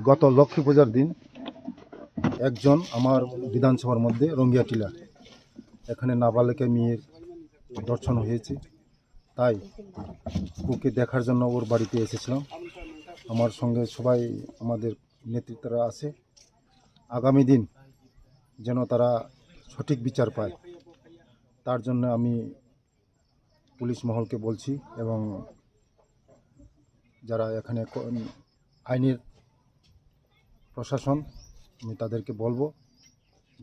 গত লক্ষ্মী পূজার দিন একজন আমার বিধানসভার মধ্যে রঙ্গিয়া টিলা এখানে নাবালিকা মেয়ের দর্শন হয়েছে, তাই ওকে দেখার জন্য ওর বাড়িতে এসেছিলাম। আমার সঙ্গে সবাই আমাদের নেতৃত্বরা আছে। আগামী দিন যেন তারা সঠিক বিচার পায় তার জন্য আমি পুলিশ মহলকে বলছি এবং যারা এখানে আইনের প্রশাসন আমি তাদেরকে বলবো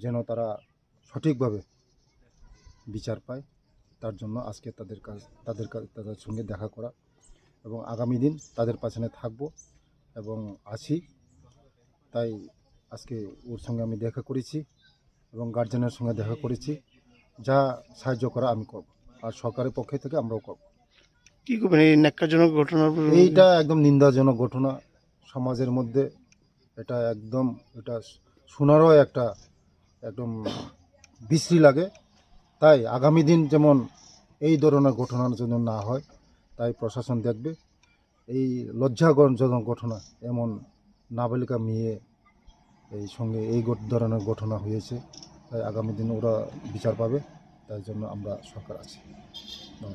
যেন তারা সঠিকভাবে বিচার পায়। তার জন্য আজকে তাদের সঙ্গে দেখা করা এবং আগামী দিন তাদের পাশে থাকব এবং আছি। তাই আজকে ওর সঙ্গে আমি দেখা করেছি এবং গার্জেনের সঙ্গে দেখা করেছি। যা সাহায্য করা আমি করব, আর সরকারের পক্ষ থেকে আমরাও করব। কী করবেন এই ন্যাক্কারজনক ঘটনা? এইটা একদম নিন্দাজনক ঘটনা সমাজের মধ্যে। এটা শোনারও একদম বিশ্রী লাগে। তাই আগামী দিন যেমন এই ধরনের ঘটনার জন্য না হয়, তাই প্রশাসন দেখবে। এই লজ্জাজনক ঘটনা, এমন নাবালিকা মেয়ে এই সঙ্গে এই ধরনের ঘটনা হয়েছে, তাই আগামী দিন ওরা বিচার পাবে। তাই জন্য আমরা সরকার আছি।